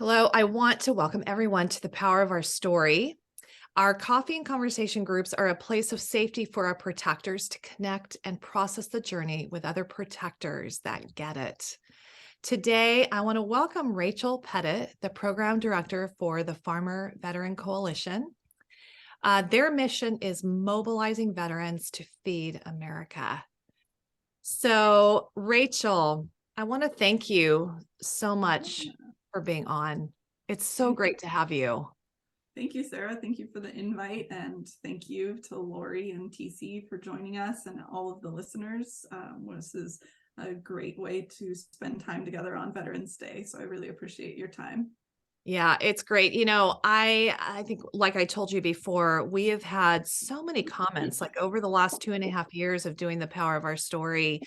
Hello, I want to welcome everyone to the Power of Our Story. Our coffee and conversation groups are a place of safety for our protectors to connect and process the journey with other protectors that get it. Today, I want to welcome Rachel Petitt, the program director for the Farmer Veteran Coalition. Their mission is mobilizing veterans to feed America. So, Rachel, I want to thank you so much for being on. It's so great to have you. Thank you, Sarah. Thank you for the invite, and thank you to Lori and TC for joining us and all of the listeners. This is a great way to spend time together on Veterans Day, so I really appreciate your time. Yeah, it's great. I think, like I told you before, we have had so many comments, like over the last 2.5 years of doing the Power of Our Story.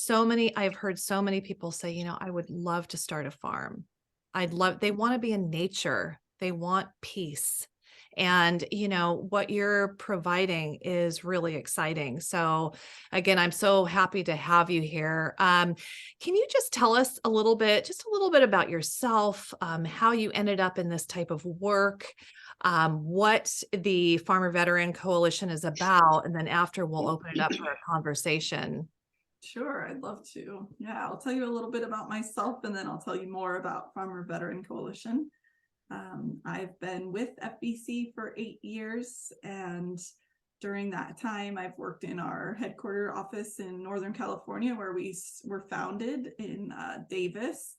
I've heard so many people say, I would love to start a farm. They want to be in nature. They want peace. And, what you're providing is really exciting. So again, I'm so happy to have you here. Can you just tell us just a little bit about yourself, how you ended up in this type of work, what the Farmer Veteran Coalition is about, and then after we'll open it up for a conversation. Sure, I'd love to. Yeah, I'll tell you a little bit about myself, and then I'll tell you more about Farmer Veteran Coalition. I've been with FVC for 8 years, and during that time, I've worked in our headquarter office in Northern California, where we were founded in Davis.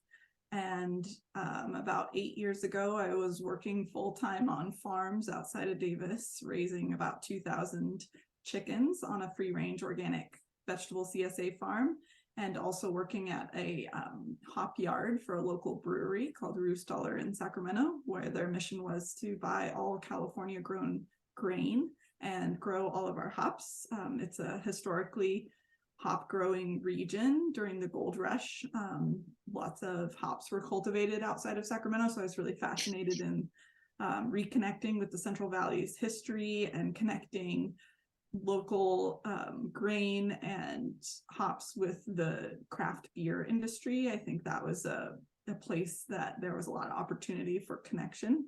And about 8 years ago, I was working full-time on farms outside of Davis, raising about 2,000 chickens on a free-range organic vegetable CSA farm, and also working at a hop yard for a local brewery called Roostaller in Sacramento, where their mission was to buy all California grown grain and grow all of our hops. It's a historically hop growing region during the gold rush. Lots of hops were cultivated outside of Sacramento, so I was really fascinated in reconnecting with the Central Valley's history and connecting local grain and hops with the craft beer industry. I think that was a place that there was a lot of opportunity for connection.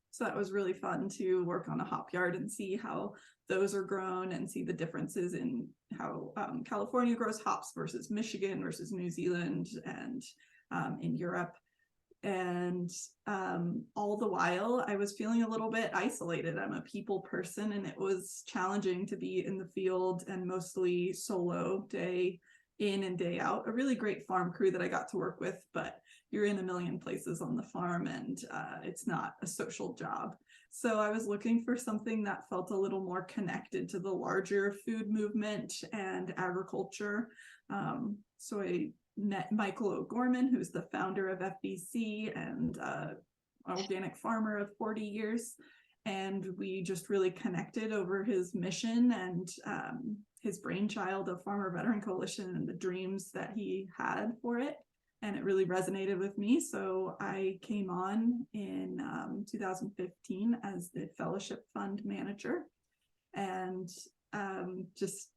So that was really fun to work on a hop yard and see how those are grown and see the differences in how California grows hops versus Michigan versus New Zealand and in Europe. And all the while I was feeling a little bit isolated. I'm a people person, and it was challenging to be in the field and mostly solo, day in and day out. A really great farm crew that I got to work with, but you're in a million places on the farm, and it's not a social job. So I was looking for something that felt a little more connected to the larger food movement and agriculture. So I met Michael O'Gorman, who's the founder of FVC and an organic farmer of 40 years. And we just really connected over his mission and his brainchild of Farmer Veteran Coalition and the dreams that he had for it. And it really resonated with me. So I came on in 2015 as the Fellowship Fund manager, and just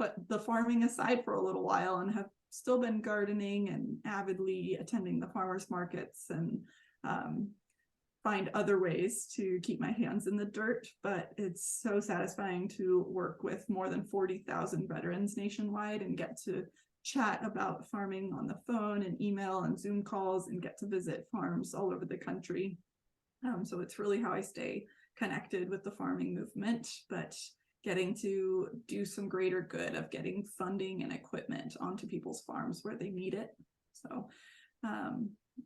put the farming aside for a little while and have still been gardening and avidly attending the farmers markets and find other ways to keep my hands in the dirt. But it's so satisfying to work with more than 40,000 veterans nationwide and get to chat about farming on the phone and email and Zoom calls and get to visit farms all over the country. So it's really how I stay connected with the farming movement, but getting to do some greater good of getting funding and equipment onto people's farms where they need it. So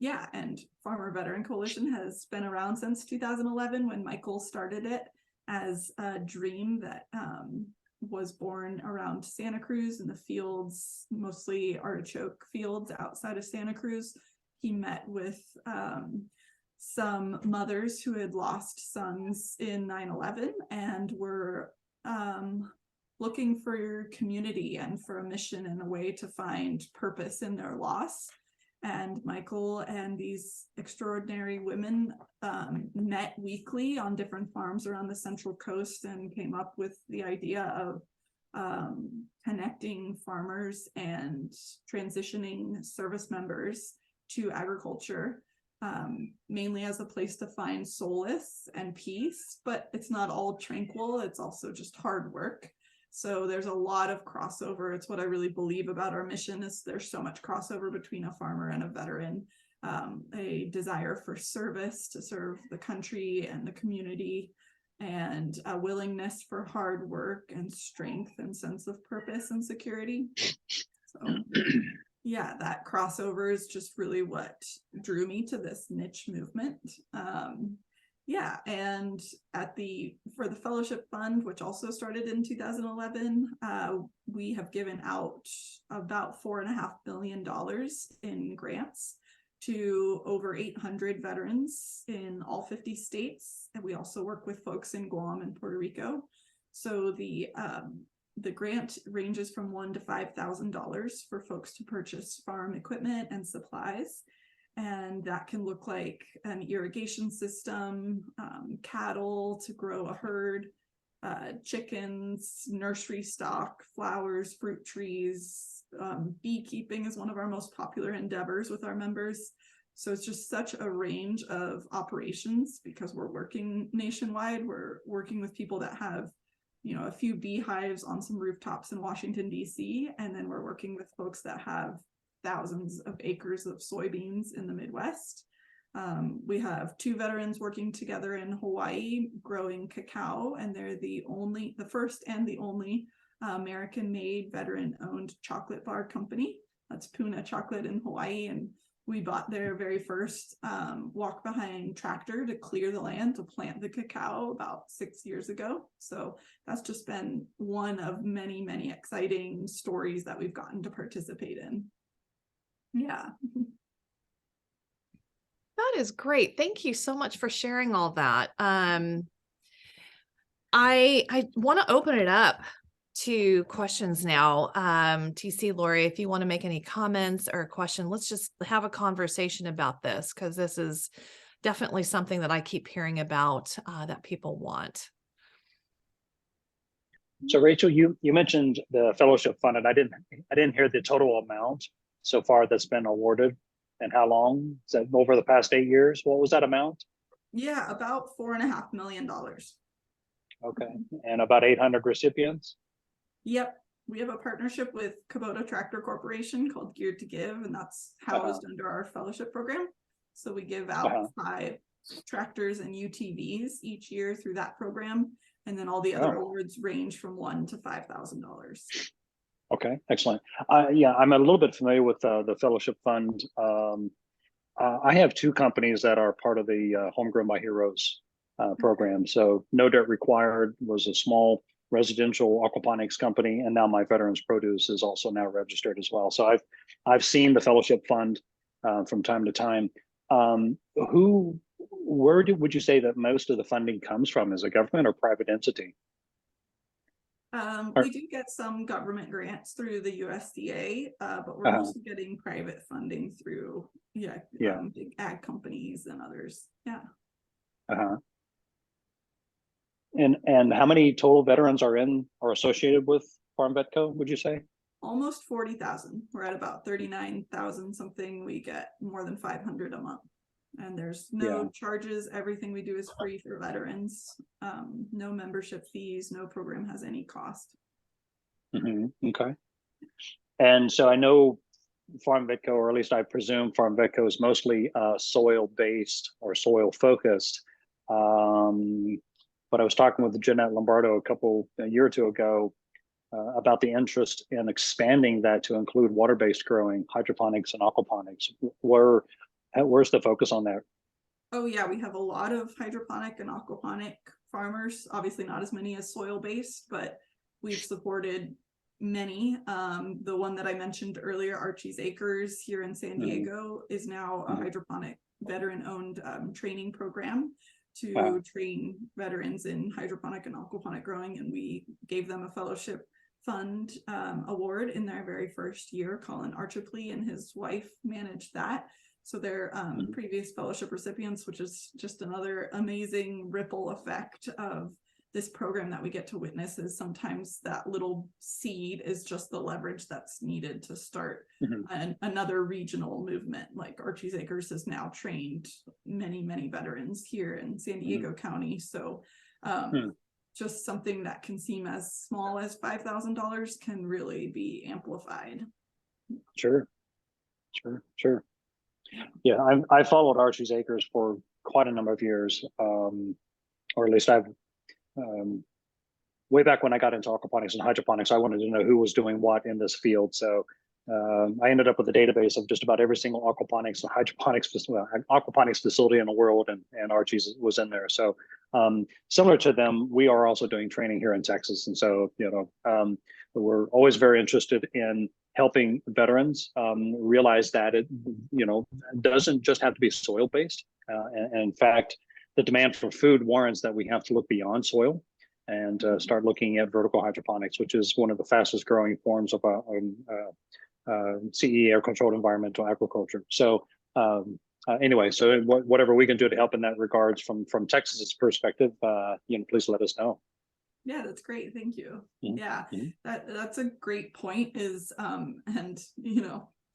yeah, and Farmer Veteran Coalition has been around since 2011 when Michael started it as a dream that was born around Santa Cruz in the fields, mostly artichoke fields outside of Santa Cruz. He met with some mothers who had lost sons in 9/11 and were looking for community and for a mission and a way to find purpose in their loss. And Michael and these extraordinary women met weekly on different farms around the Central Coast and came up with the idea of connecting farmers and transitioning service members to agriculture mainly as a place to find solace and peace, but it's not all tranquil. It's also just hard work. So there's a lot of crossover. It's what I really believe about our mission is there's so much crossover between a farmer and a veteran, a desire for service to serve the country and the community, and a willingness for hard work and strength and sense of purpose and security. So yeah, that crossover is just really what drew me to this niche movement. Yeah, and for the fellowship fund, which also started in 2011, we have given out about $4.5 billion in grants to over 800 veterans in all 50 states, and we also work with folks in Guam and Puerto Rico. So the grant ranges from $1,000 to $5,000 for folks to purchase farm equipment and supplies. And that can look like an irrigation system, cattle to grow a herd, chickens, nursery stock, flowers, fruit trees. Beekeeping is one of our most popular endeavors with our members. So it's just such a range of operations because we're working nationwide. We're working with people that have a few beehives on some rooftops in Washington, D.C. And then we're working with folks that have thousands of acres of soybeans in the Midwest. We have 2 veterans working together in Hawaii growing cacao, and they're the first and the only American-made veteran-owned chocolate bar company. That's Puna Chocolate in Hawaii, and we bought their very first walk-behind tractor to clear the land to plant the cacao about 6 years ago. So that's just been one of many, many exciting stories that we've gotten to participate in. Yeah. That is great. Thank you so much for sharing all that. I want to open it up to questions now. TC, Lori, if you want to make any comments or a question, let's just have a conversation about this because this is definitely something that I keep hearing about that people want. So Rachel, you mentioned the fellowship fund, and I didn't hear the total amount so far that's been awarded and how long. Is that over the past 8 years? What was that amount? Yeah, about $4.5 million. Okay, and about 800 recipients? Yep. We have a partnership with Kubota Tractor Corporation called Geared to Give, and that's housed under our fellowship program. So we give out 5 tractors and UTVs each year through that program. And then all the other awards range from $1,000 to $5,000. Okay, excellent. Yeah, I'm a little bit familiar with the fellowship fund. I have 2 companies that are part of the Homegrown by Heroes program. So No Dirt Required was a small residential aquaponics company, and now my Veterans Produce is also now registered as well. So I've seen the fellowship fund from time to time. Where would you say that most of the funding comes from? Is it government or private entity? We do get some government grants through the USDA, but we're mostly getting private funding through big ag companies and others. Yeah. And how many total veterans are associated with Farm Vetco, would you say? Almost 40,000. We're at about 39,000 something. We get more than 500 a month. And there's no charges. Everything we do is free for veterans. No membership fees. No program has any cost. Okay. And so I know Farm Vetco, or at least I presume Farm Vetco, is mostly soil-based or soil-focused. But I was talking with Jeanette Lombardo a year or 2 ago about the interest in expanding that to include water-based growing, hydroponics and aquaponics. Where's the focus on that? Oh yeah, we have a lot of hydroponic and aquaponic farmers, obviously not as many as soil-based, but we've supported many. The one that I mentioned earlier, Archie's Acres here in San Diego, is now a hydroponic veteran-owned training program to train veterans in hydroponic and aquaponic growing, and we gave them a fellowship fund award in their very first year. Colin Archipley and his wife managed that. So they're previous fellowship recipients, which is just another amazing ripple effect of this program that we get to witness is sometimes that little seed is just the leverage that's needed to start another regional movement. Like Archie's Acres has now trained many veterans here in San Diego County. So just something that can seem as small as $5,000 can really be amplified. Sure. Yeah, I followed Archie's Acres for quite a number of years, or at least I've way back when I got into aquaponics and hydroponics, I wanted to know who was doing what in this field. So I ended up with a database of just about every single aquaponics and hydroponics aquaponics facility in the world, and Archie's was in there. So similar to them, we are also doing training here in Texas, and so we're always very interested in helping veterans realize that it doesn't just have to be soil based, and in fact, the demand for food warrants that we have to look beyond soil and start looking at vertical hydroponics, which is one of the fastest growing forms of CE, air controlled environmental agriculture. So anyway, so whatever we can do to help in that regards from Texas's perspective, please let us know. Yeah, that's great. Thank you. Yeah, that's a great point. Is and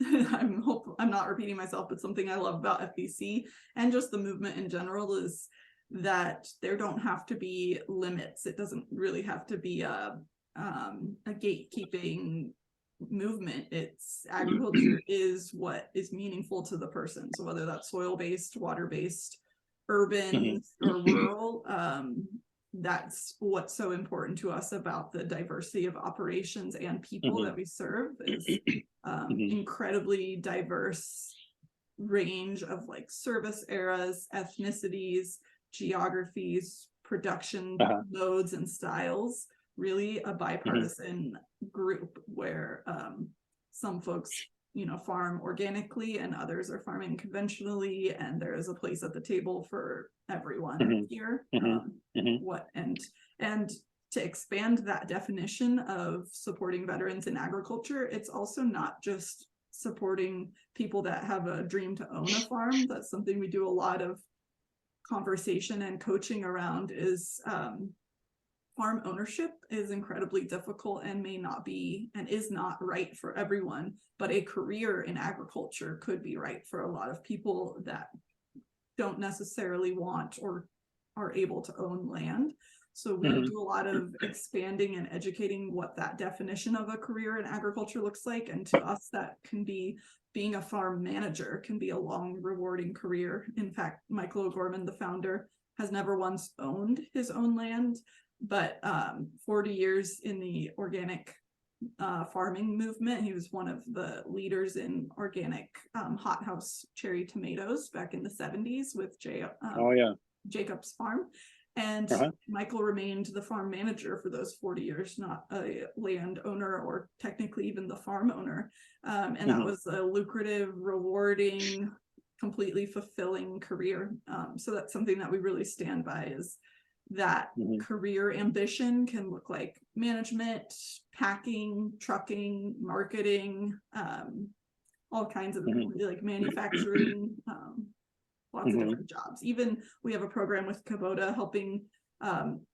I'm not repeating myself, but something I love about FBC and just the movement in general is that there don't have to be limits. It doesn't really have to be a gatekeeping movement. It's agriculture is what is meaningful to the person. So whether that's soil-based, water-based, urban or rural, that's what's so important to us about the diversity of operations and people that we serve is incredibly diverse range of like service eras, ethnicities, geographies, production modes and styles. Really a bipartisan group where some folks farm organically and others are farming conventionally, and there is a place at the table for everyone here. And to expand that definition of supporting veterans in agriculture, it's also not just supporting people that have a dream to own a farm. That's something we do a lot of conversation and coaching around is farm ownership is incredibly difficult and may not be and is not right for everyone, but a career in agriculture could be right for a lot of people that don't necessarily want or are able to own land. So we do a lot of expanding and educating what that definition of a career in agriculture looks like. And to us, that can be being a farm manager can be a long, rewarding career. In fact, Michael O'Gorman, the founder, has never once owned his own land, but 40 years in the organic farming movement. He was one of the leaders in organic hothouse cherry tomatoes back in the 70s with Jacob's Farm. And Michael remained the farm manager for those 40 years, not a land owner or technically even the farm owner. And that was a lucrative, rewarding, completely fulfilling career. So that's something that we really stand by is that career ambition can look like management, packing, trucking, marketing, all kinds of like manufacturing, lots of different jobs. Even we have a program with Kubota helping,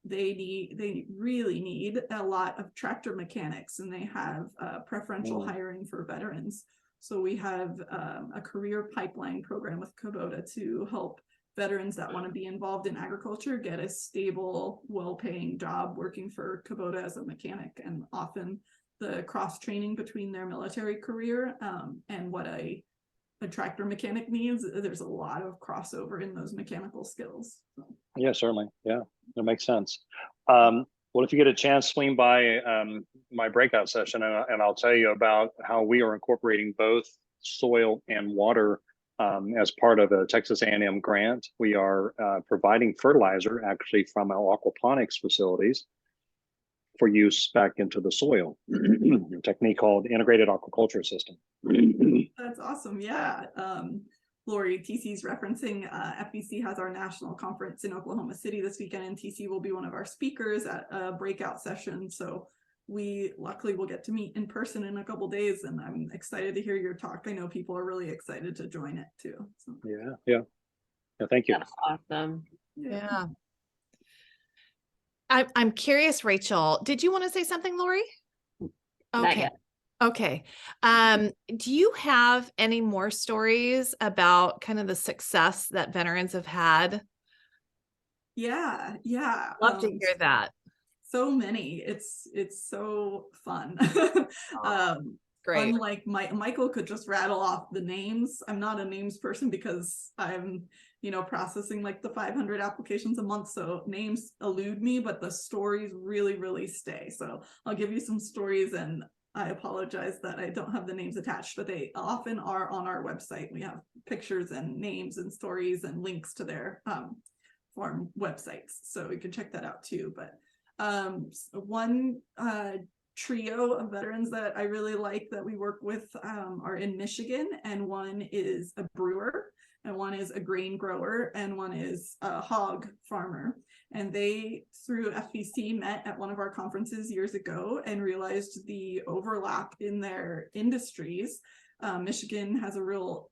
they really need a lot of tractor mechanics, and they have preferential hiring for veterans. So we have a career pipeline program with Kubota to help veterans that want to be involved in agriculture get a stable, well-paying job working for Kubota as a mechanic. And often the cross-training between their military career and what a tractor mechanic needs, there's a lot of crossover in those mechanical skills. Yeah, certainly. Yeah, that makes sense. Well, if you get a chance, swing by my breakout session, and I'll tell you about how we are incorporating both soil and water as part of a Texas A&M grant. We are providing fertilizer actually from our aquaponics facilities for use back into the soil, a technique called integrated aquaculture system. That's awesome. Yeah. Lori, TC's referencing FBC has our national conference in Oklahoma City this weekend, and TC will be one of our speakers at a breakout session. So we luckily will get to meet in person in a couple days, and I'm excited to hear your talk. I know people are really excited to join it too. So. Yeah. Thank you. That's awesome. Yeah. I'm curious, Rachel, did you want to say something, Lori? Not Okay. yet. Okay. Do you have any more stories about kind of the success that veterans have had? Yeah. Love to hear that. So many. It's so fun. Oh, great. Unlike Michael could just rattle off the names. I'm not a names person because I'm, processing like the 500 applications a month. So names elude me, but the stories really, really stay. So I'll give you some stories, and I apologize that I don't have the names attached, but they often are on our website. We have pictures and names and stories and links to their farm websites. So you can check that out too. But one trio of veterans that I really like that we work with are in Michigan, and one is a brewer, and one is a grain grower, and one is a hog farmer. And they, through FBC, met at one of our conferences years ago and realized the overlap in their industries. Michigan has a real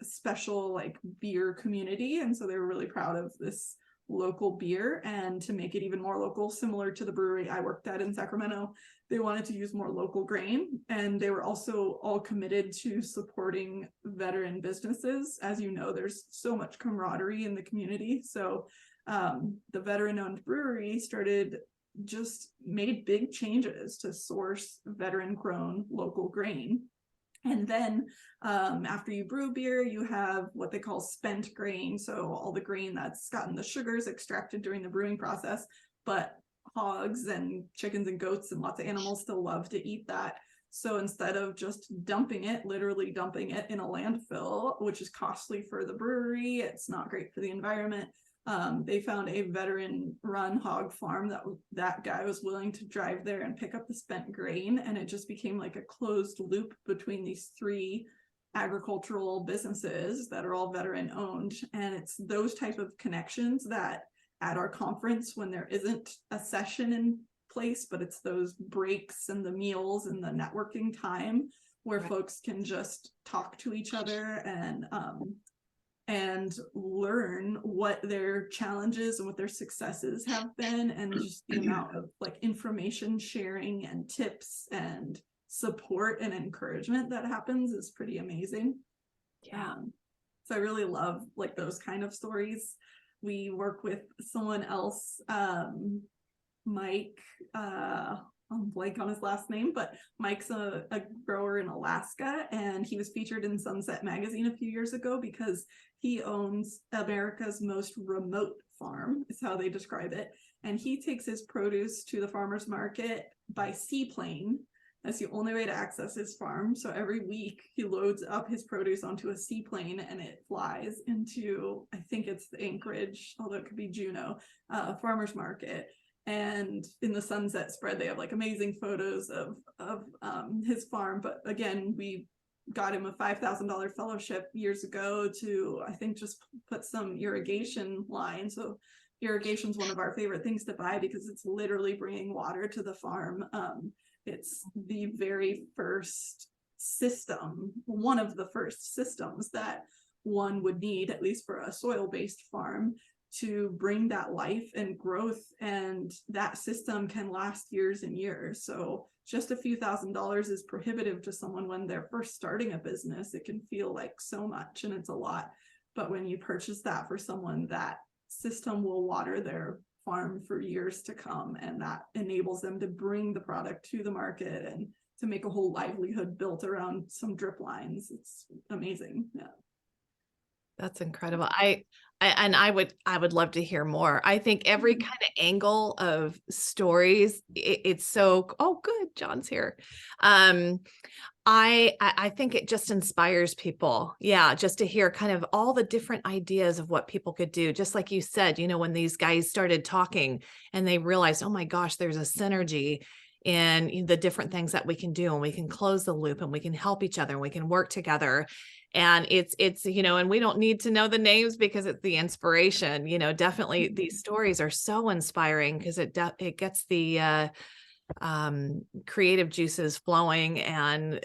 special like beer community, and so they were really proud of this local beer. And to make it even more local, similar to the brewery I worked at in Sacramento, they wanted to use more local grain, and they were also all committed to supporting veteran businesses. As you know, there's so much camaraderie in the community. So the veteran-owned brewery made big changes to source veteran-grown local grain. And then after you brew beer, you have what they call spent grain. So all the grain that's gotten the sugars extracted during the brewing process, but hogs and chickens and goats and lots of animals still love to eat that. So instead of just literally dumping it in a landfill, which is costly for the brewery, it's not great for the environment. They found a veteran-run hog farm that guy was willing to drive there and pick up the spent grain, and it just became like a closed loop between these three agricultural businesses that are all veteran-owned. And it's those type of connections that at our conference, when there isn't a session in place, but it's those breaks and the meals and the networking time where folks can just talk to each other and learn what their challenges and what their successes have been, and just the amount of like information sharing and tips and support and encouragement that happens is pretty amazing. Yeah. So I really love like those kind of stories. We work with someone else, Mike, I'm blank on his last name, but Mike's a grower in Alaska, and he was featured in Sunset Magazine a few years ago because he owns America's most remote farm, is how they describe it. And he takes his produce to the farmer's market by seaplane. That's the only way to access his farm. So every week he loads up his produce onto a seaplane, and it flies into, I think it's the Anchorage, although it could be Juneau, farmer's market. And in the Sunset spread, they have like amazing photos of his farm. But again, we got him a $5,000 fellowship years ago to, I think, just put some irrigation line. So irrigation is one of our favorite things to buy because it's literally bringing water to the farm. It's the very first system, one of the first systems that one would need, at least for a soil-based farm, to bring that life and growth, and that system can last years and years. So just a few $1,000s is prohibitive to someone when they're first starting a business. It can feel like so much, and it's a lot. But when you purchase that for someone, that system will water their farm for years to come, and that enables them to bring the product to the market and to make a whole livelihood built around some drip lines. It's amazing. Yeah. That's incredible. I would love to hear more. I think every kind of angle of stories, it's so, oh, good, John's here. I think it just inspires people. Yeah, just to hear kind of all the different ideas of what people could do. Just like you said, when these guys started talking and they realized, oh my gosh, there's a synergy in the different things that we can do, and we can close the loop, and we can help each other, and we can work together. And it's and we don't need to know the names because it's the inspiration. Definitely these stories are so inspiring because it gets the creative juices flowing and,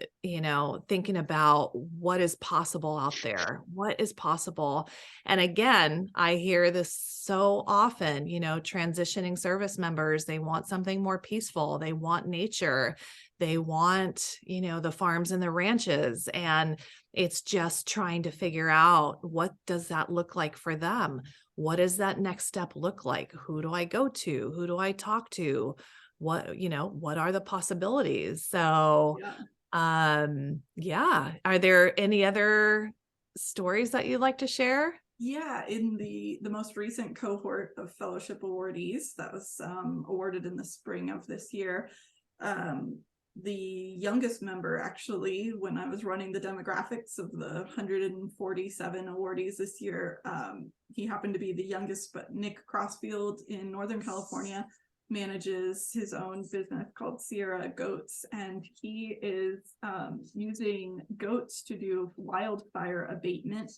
thinking about what is possible out there, what is possible. And again, I hear this so often, transitioning service members, they want something more peaceful. They want nature. They want, the farms and the ranches. And it's just trying to figure out, what does that look like for them? What does that next step look like? Who do I go to? Who do I talk to? What are the possibilities? So, yeah. Are there any other stories that you'd like to share? Yeah, in the most recent cohort of fellowship awardees that was awarded in the spring of this year, the youngest member, actually, when I was running the demographics of the 147 awardees this year, he happened to be the youngest, but Nick Crossfield in Northern California manages his own business called Sierra Goats, and he is using goats to do wildfire abatement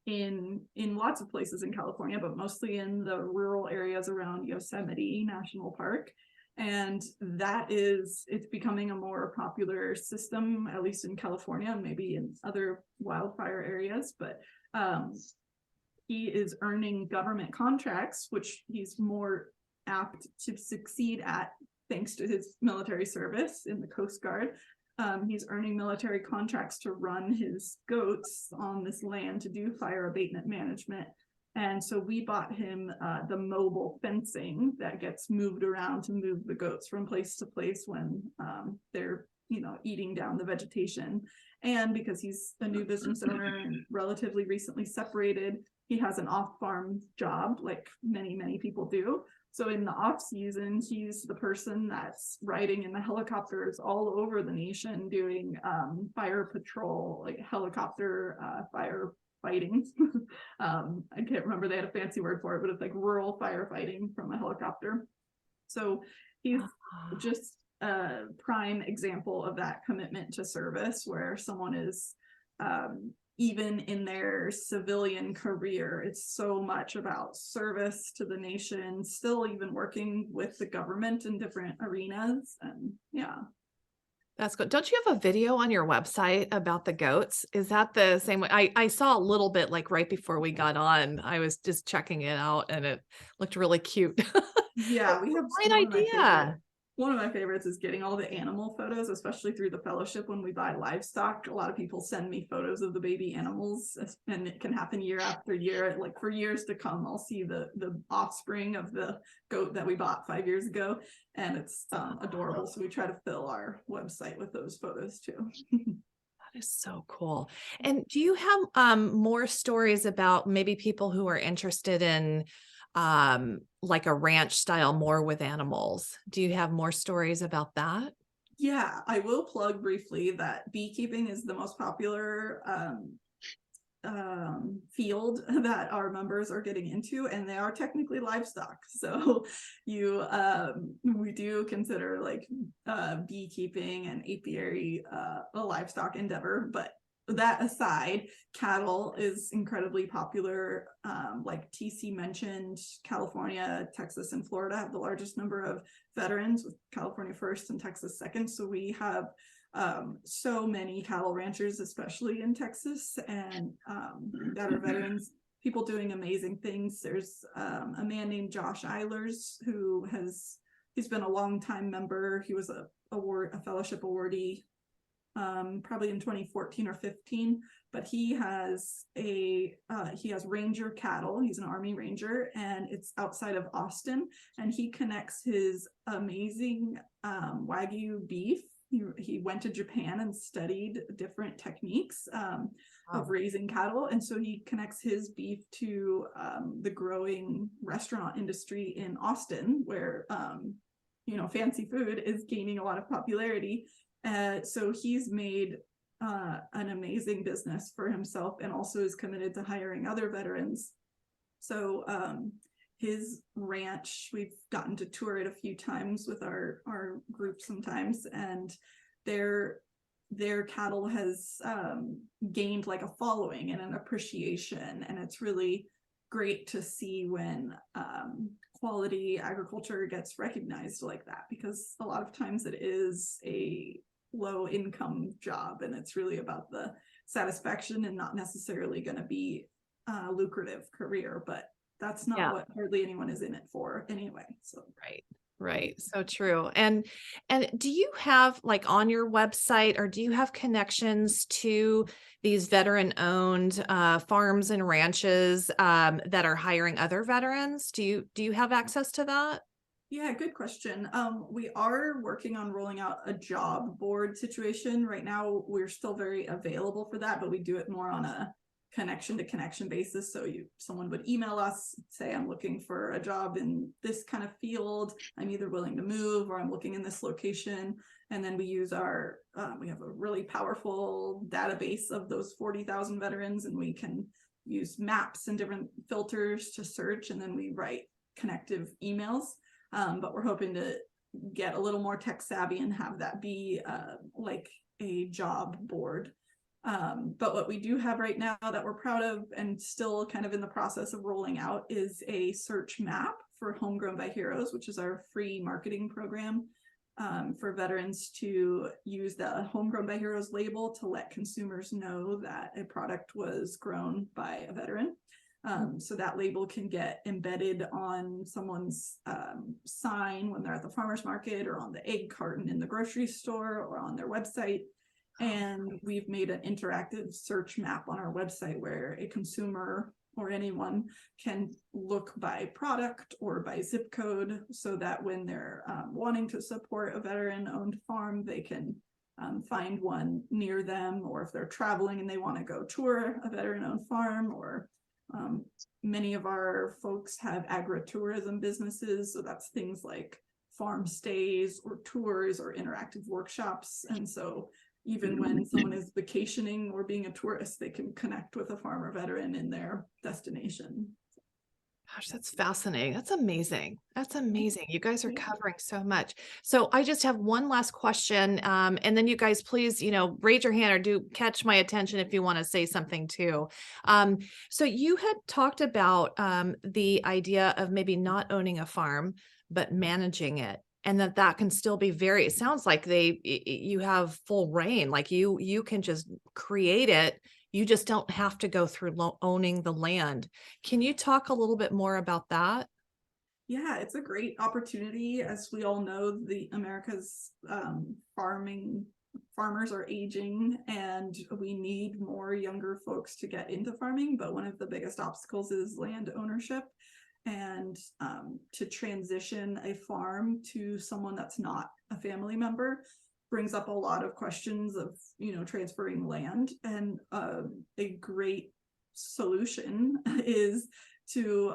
in lots of places in California, but mostly in the rural areas around Yosemite National Park. And it's becoming a more popular system, at least in California, and maybe in other wildfire areas. But he is earning government contracts, which he's more apt to succeed at thanks to his military service in the Coast Guard. He's earning military contracts to run his goats on this land to do fire abatement management. And so we bought him the mobile fencing that gets moved around to move the goats from place to place when they're, eating down the vegetation. And because he's a new business owner and relatively recently separated, he has an off-farm job like many, many people do. So in the off season, he's the person that's riding in the helicopters all over the nation doing fire patrol, like helicopter firefighting. I can't remember, they had a fancy word for it, but it's like rural firefighting from a helicopter. So he's just a prime example of that commitment to service, where someone is even in their civilian career, it's so much about service to the nation, still even working with the government in different arenas. And yeah. That's good. Don't you have a video on your website about the goats? Is that the same way? I saw a little bit like right before we got on. I was just checking it out and it looked really cute. Yeah, we have Great idea. One of my favorites is getting all the animal photos, especially through the fellowship when we buy livestock. A lot of people send me photos of the baby animals, and it can happen year after year. Like for years to come, I'll see the offspring of the goat that we bought 5 years ago, and it's adorable. So we try to fill our website with those photos too. That is so cool. And do you have more stories about maybe people who are interested in like a ranch style, more with animals? Do you have more stories about that? Yeah, I will plug briefly that beekeeping is the most popular field that our members are getting into, and they are technically livestock. So we do consider like beekeeping and apiary a livestock endeavor. But that aside, cattle is incredibly popular. Like TC mentioned, California, Texas, and Florida have the largest number of veterans, with California first and Texas second. So we have so many cattle ranchers, especially in Texas, and that are veterans, people doing amazing things. There's a man named Josh Eilers he's been a long time member. He was a fellowship awardee probably in 2014 or 15, but he has ranger cattle. He's an Army Ranger, and it's outside of Austin, and he connects his amazing Wagyu beef. He went to Japan and studied different techniques of raising cattle, and so he connects his beef to the growing restaurant industry in Austin, where fancy food is gaining a lot of popularity. So he's made an amazing business for himself, and also is committed to hiring other veterans. So his ranch, we've gotten to tour it a few times with our group sometimes, and their cattle has gained like a following and an appreciation, and it's really great to see when quality agriculture gets recognized like that, because a lot of times it is a low income job and it's really about the satisfaction and not necessarily going to be a lucrative career, but that's not what hardly anyone is in it for anyway. So Right. Right. So true. And do you have, like, on your website, or do you have connections to these veteran owned farms and ranches that are hiring other veterans? Do you have access to that? yeah, good question. We are working on rolling out a job board situation. Right now, we're still very available for that, but we do it more on a connection to connection basis. So someone would email us, say, I'm looking for a job in this kind of field. I'm either willing to move or I'm looking in this location. And then we use we have a really powerful database of those 40,000 veterans, and we can use maps and different filters to search. And then we write connective emails. But we're hoping to get a little more tech savvy and have that be like a job board. But what we do have right now that we're proud of and still kind of in the process of rolling out is a search map for Homegrown by Heroes, which is our free marketing program for veterans to use the Homegrown by Heroes label to let consumers know that a product was grown by a veteran. So that label can get embedded on someone's sign when they're at the farmer's market, or on the egg carton in the grocery store, or on their website. And we've made an interactive search map on our website where a consumer or anyone can look by product or by zip code, so that when they're wanting to support a veteran-owned farm, they can find one near them, or if they're traveling and they want to go tour a veteran-owned farm, or many of our folks have agritourism businesses, so that's things like farm stays or tours or interactive workshops. And so even when someone is vacationing or being a tourist, they can connect with a farmer veteran in their destination. Gosh, that's fascinating. That's amazing. That's amazing. You guys are covering so much. So I just have one last question. And then you guys, please, raise your hand or do catch my attention if you want to say something too. So you had talked about the idea of maybe not owning a farm, but managing it. And that can still be it sounds like you have full reign, like you can just create it. You just don't have to go through owning the land. Can you talk a little bit more about that? Yeah, it's a great opportunity. As we all know, America's farmers are aging, and we need more younger folks to get into farming. But one of the biggest obstacles is land ownership. And to transition a farm to someone that's not a family member brings up a lot of questions of, transferring land. And a great solution is to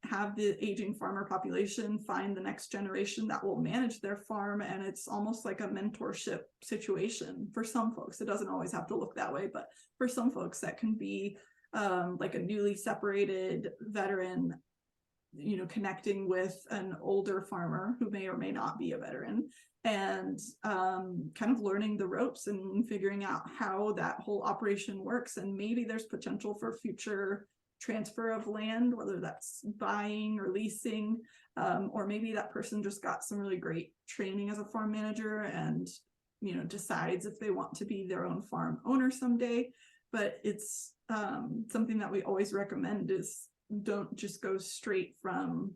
have the aging farmer population find the next generation that will manage their farm. And it's almost like a mentorship situation for some folks. It doesn't always have to look that way, but for some folks that can be like a newly separated veteran, connecting with an older farmer who may or may not be a veteran, and kind of learning the ropes and figuring out how that whole operation works. And maybe there's potential for future transfer of land, whether that's buying or leasing, or maybe that person just got some really great training as a farm manager and decides if they want to be their own farm owner someday. But it's something that we always recommend is don't just go straight from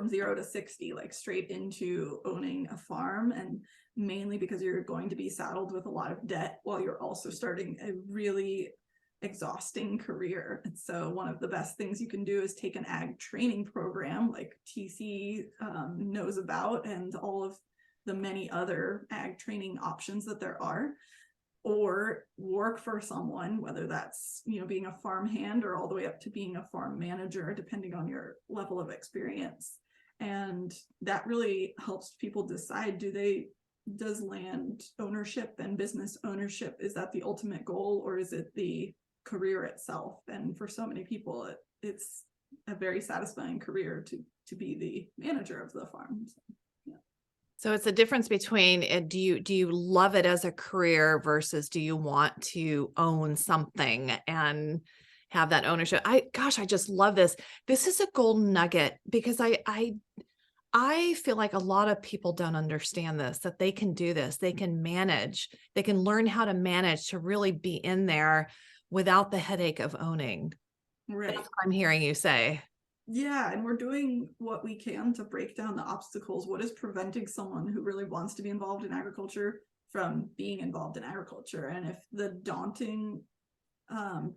0 to 60, like straight into owning a farm, and mainly because you're going to be saddled with a lot of debt while you're also starting a really exhausting career. And so one of the best things you can do is take an ag training program like TC knows about, and all of the many other ag training options that there are, or work for someone, whether that's being a farm hand or all the way up to being a farm manager, depending on your level of experience. And that really helps people decide, does land ownership and business ownership, is that the ultimate goal, or is it the career itself? And for so many people, it's a very satisfying career to be the manager of the farm. So it's a difference between do you love it as a career versus do you want to own something? And have that ownership. I just love this. This is a golden nugget because I feel like a lot of people don't understand this, that they can do this. They can manage, they can learn how to manage to really be in there without the headache of owning. Right. That's what I'm hearing you say. Yeah, and we're doing what we can to break down the obstacles. What is preventing someone who really wants to be involved in agriculture from being involved in agriculture? And if the daunting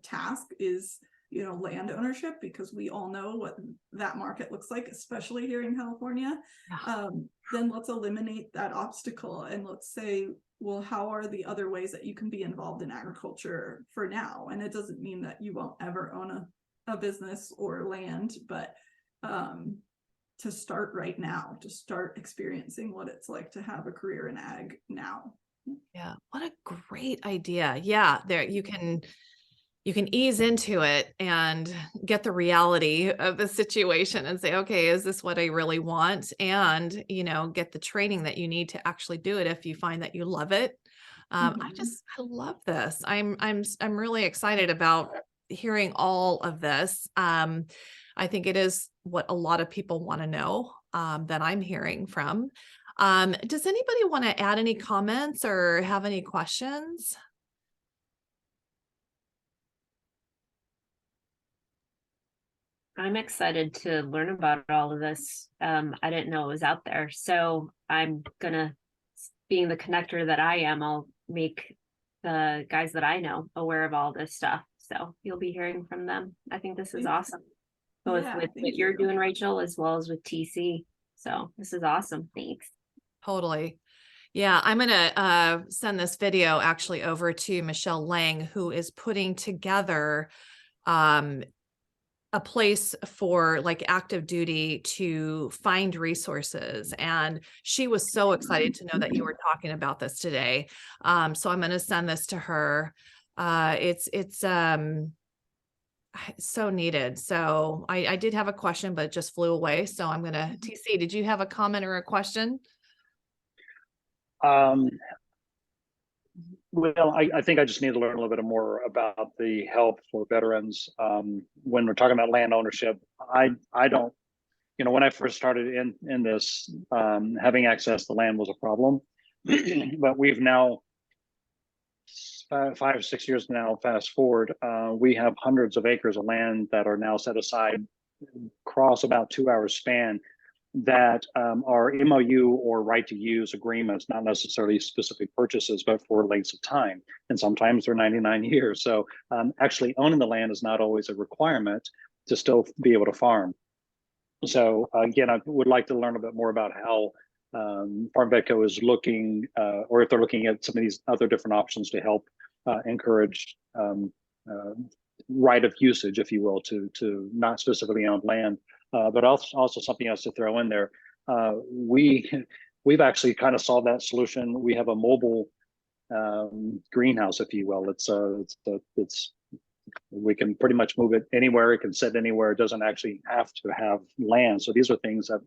task is, land ownership, because we all know what that market looks like, especially here in California, then let's eliminate that obstacle and let's say, well, how are the other ways that you can be involved in agriculture for now? And it doesn't mean that you won't ever own a business or land, but to start right now, to start experiencing what it's like to have a career in ag now. Yeah, what a great idea. Yeah, there you can ease into it and get the reality of the situation and say, okay, is this what I really want? And, get the training that you need to actually do it if you find that you love it. I love this. I'm really excited about hearing all of this. I think it is what a lot of people want to know, that I'm hearing from. Does anybody want to add any comments or have any questions? I'm excited to learn about all of this. I didn't know it was out there. So I'm gonna, being the connector that I am, I'll make the guys that I know aware of all this stuff. So you'll be hearing from them. I think this is awesome. Both with what you're doing, Rachel, as well as with TC. So this is awesome. Thanks. Totally. Yeah, I'm going to send this video actually over to Michelle Lang, who is putting together a place for like active duty to find resources. And she was so excited to know that you were talking about this today. So I'm going to send this to her. It's so needed. So I did have a question, but it just flew away. So I'm going to, TC, did you have a comment or a question? Well, I think I just need to learn a little bit more about the help for veterans. When we're talking about land ownership, I don't, when I first started in this, having access to land was a problem, but we've now 5 or 6 years now, fast forward, we have hundreds of acres of land that are now set aside across about 2 hour span that are MOU or right to use agreements, not necessarily specific purchases, but for lengths of time. And sometimes they're 99 years. So actually owning the land is not always a requirement to still be able to farm. So again, I would like to learn a bit more about how FarmVetco is looking, or if they're looking at some of these other different options to help encourage right of usage, if you will, to not specifically own land. But also something else to throw in there. We've actually kind of solved that solution. We have a mobile greenhouse, if you will. It's we can pretty much move it anywhere. It can sit anywhere. It doesn't actually have to have land. So these are things that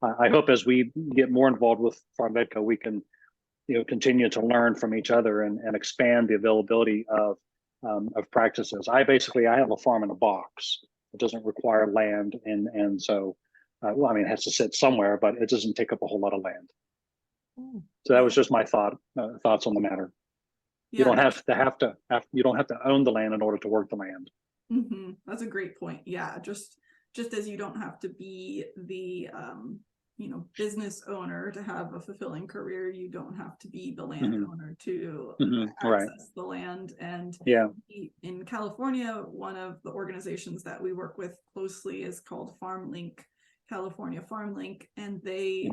I hope as we get more involved with FarmVetco, we can continue to learn from each other and expand the availability of practices. I have a farm in a box. It doesn't require land, and so well, I mean, it has to sit somewhere, but it doesn't take up a whole lot of land. So that was just my thoughts on the matter. Yeah. You don't have to own the land in order to work the land. That's a great point. Yeah, just as you don't have to be the business owner to have a fulfilling career, you don't have to be the landowner to access the land. And in California, one of the organizations that we work with closely is called FarmLink, California FarmLink, and they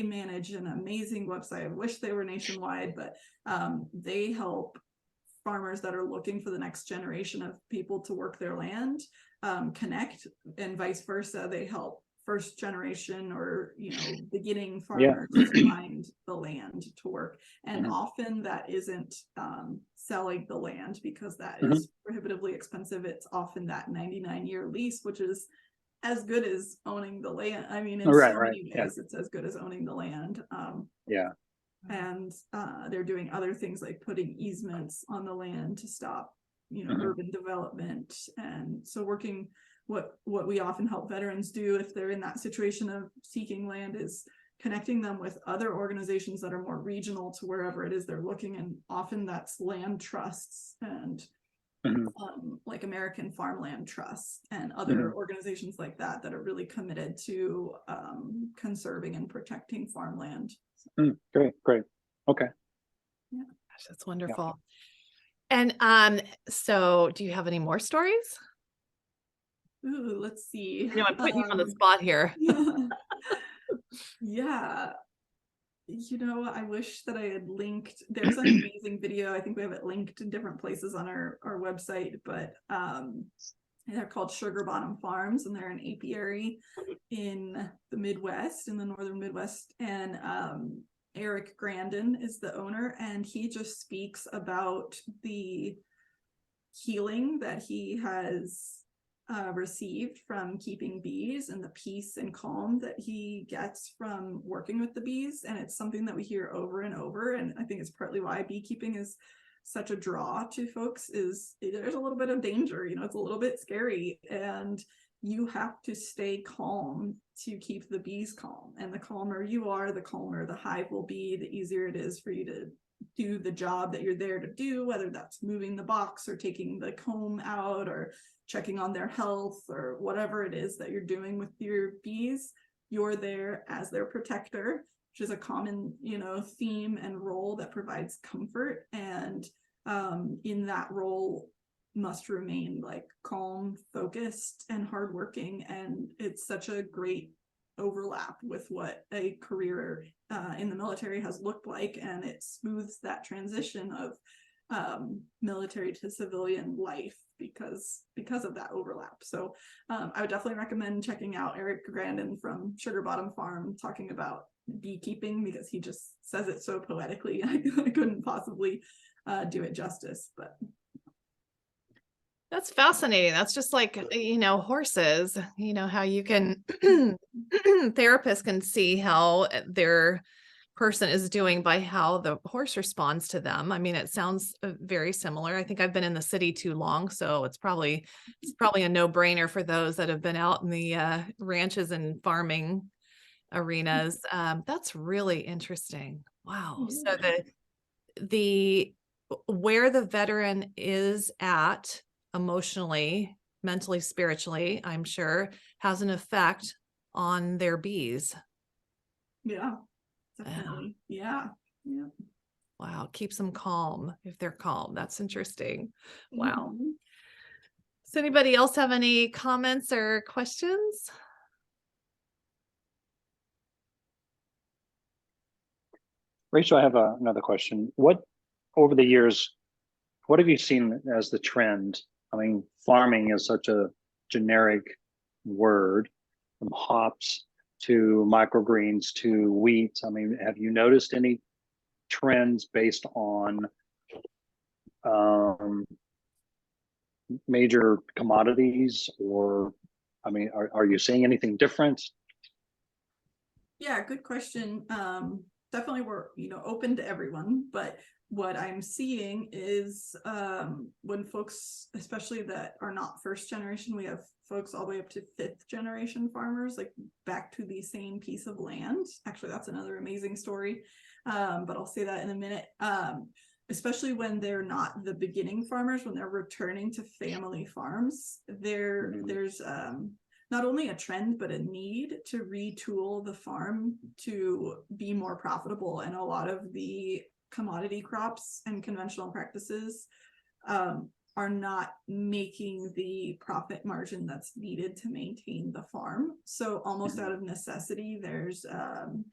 manage an amazing website. I wish they were nationwide, but they help farmers that are looking for the next generation of people to work their land connect, and vice versa. They help first generation or beginning farmers find the land to work, and often that isn't selling the land, because that is prohibitively expensive. It's often that 99-year lease, which is as good as owning the land. I mean, in so many ways, it's as good as owning the land. And they're doing other things like putting easements on the land to stop urban development. And so working, what we often help veterans do if they're in that situation of seeking land is connecting them with other organizations that are more regional to wherever it is they're looking. And often that's land trusts and like American Farmland Trust and other organizations like that that are really committed to conserving and protecting farmland. Great. Okay. Yeah. Gosh, that's wonderful. And so do you have any more stories? Ooh, let's see. I'm putting you on the spot here. Yeah. I wish that I had linked. There's an amazing video. I think we have it linked in different places on our website, but they're called Sugar Bottom Farms, and they're an apiary in the Midwest, in the northern Midwest. And Eric Grandin is the owner, and he just speaks about the healing that he has received from keeping bees and the peace and calm that he gets from working with the bees. And it's something that we hear over and over. And I think it's partly why beekeeping is such a draw to folks, is there's a little bit of danger, it's a little bit scary, and you have to stay calm to keep the bees calm. And the calmer you are, the calmer the hive will be, the easier it is for you to do the job that you're there to do, whether that's moving the box or taking the comb out or checking on their health or whatever it is that you're doing with your bees. You're there as their protector, which is a common, theme and role that provides comfort. And in that role must remain like calm, focused, and hardworking. And it's such a great overlap with what a career in the military has looked like, and it smooths that transition of military to civilian life because of that overlap. So I would definitely recommend checking out Eric Grandin from Sugar Bottom Farm talking about beekeeping, because he just says it so poetically. I couldn't possibly do it justice, but That's fascinating. That's just like, horses, how you can, therapists can see how their person is doing by how the horse responds to them. I mean, it sounds very similar. I think I've been in the city too long, so it's probably a no-brainer for those that have been out in the ranches and farming arenas. That's really interesting. Wow. So the where the veteran is at emotionally, mentally, spiritually, I'm sure, has an effect on their bees. Yeah, definitely. Yeah. Wow. Keeps them calm if they're calm. That's interesting. Wow. Does anybody else have any comments or questions? Rachel, I have another question. Over the years, what have you seen as the trend? I mean, farming is such a generic word, from hops to microgreens to wheat. I mean, have you noticed any trends based on major commodities, or, I mean, are you seeing anything different? Yeah, good question. Definitely we're, open to everyone, but what I'm seeing is when folks, especially that are not first generation, we have folks all the way up to 5th generation farmers, like back to the same piece of land. Actually, that's another amazing story, but I'll say that in a minute. Especially when they're not the beginning farmers, when they're returning to family farms, there's not only a trend, but a need to retool the farm to be more profitable. And a lot of the commodity crops and conventional practices are not making the profit margin that's needed to maintain the farm. So almost out of necessity, there's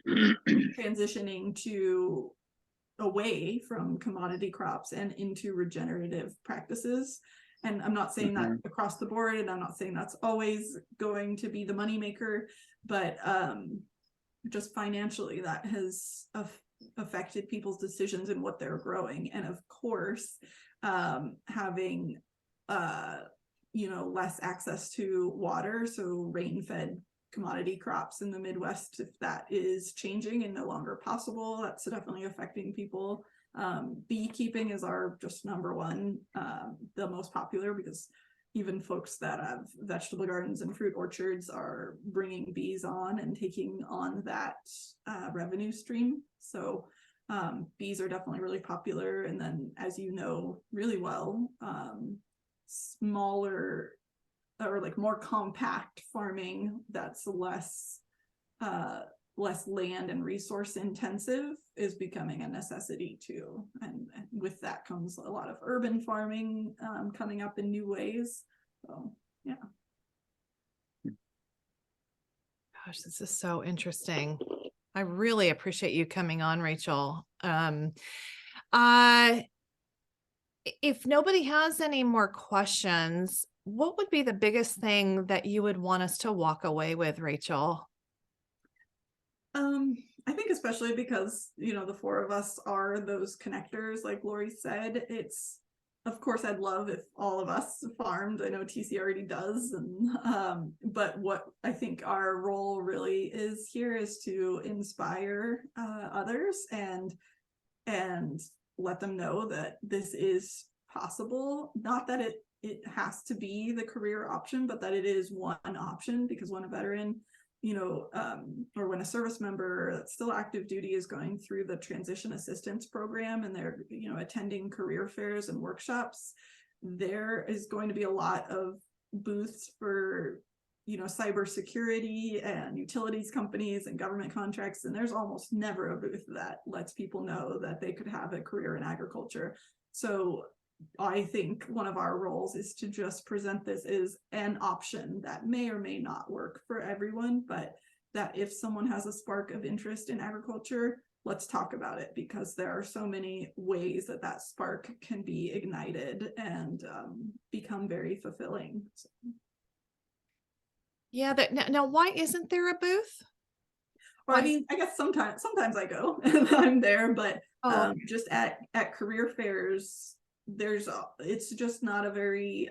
transitioning away from commodity crops and into regenerative practices. And I'm not saying that across the board, and I'm not saying that's always going to be the moneymaker, but just financially that has affected people's decisions and what they're growing. And of course, having less access to water, so rain-fed commodity crops in the Midwest, if that is changing and no longer possible, that's definitely affecting people Beekeeping is our just number one, the most popular, because even folks that have vegetable gardens and fruit orchards are bringing bees on and taking on that revenue stream. So bees are definitely really popular. And then, as you know really well, smaller or like more compact farming that's less land and resource intensive is becoming a necessity too. And with that comes a lot of urban farming coming up in new ways. So yeah. Gosh, this is so interesting. I really appreciate you coming on, Rachel. If nobody has any more questions, what would be the biggest thing that you would want us to walk away with, Rachel? I think especially because, you know, the four of us are those connectors, like Lori said, it's, of course, I'd love if all of us farmed. I know TC already does. And, but what I think our role really is here is to inspire others and let them know that this is possible. Not that it has to be the career option, but that it is one option, because when a veteran, you know, or when a service member that's still active duty is going through the transition assistance program and they're, you know, attending career fairs and workshops, there is going to be a lot of booths for, you know, cybersecurity and utilities companies and government contracts. And there's almost never a booth that lets people know that they could have a career in agriculture. So I think one of our roles is to just present this as an option that may or may not work for everyone, but that if someone has a spark of interest in agriculture, let's talk about it, because there are so many ways that that spark can be ignited and become very fulfilling. So. Yeah, now why isn't there a booth? Well, I mean, I guess sometimes I go and I'm there, but just at career fairs, it's just not a very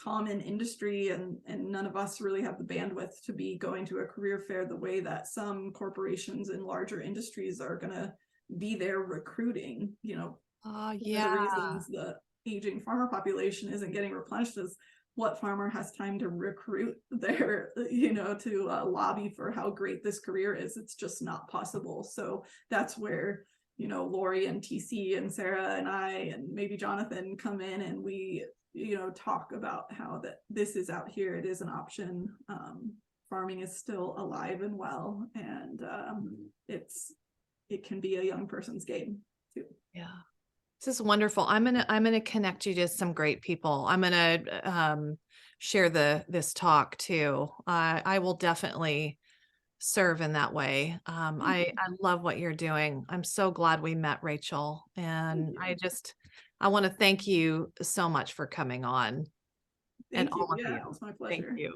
common industry, and none of us really have the bandwidth to be going to a career fair the way that some corporations in larger industries are gonna be there recruiting. You know, one of the reasons the aging farmer population isn't getting replenished is what farmer has time to recruit their, you know, to lobby for how great this career is. It's just not possible. So that's where, you know, Lori and TC and Sarah and I and maybe Jonathan come in, and we, you know, talk about how that this is out here. It is an option. Farming is still alive and well, and it can be a young person's game too. Yeah. This is wonderful. I'm gonna connect you to some great people. I'm gonna share this talk too. I will definitely serve in that way. I love what you're doing. I'm so glad we met, Rachel. And I want to thank you so much for coming on. Thank you. All of Yeah, you. it's my pleasure. Thank you.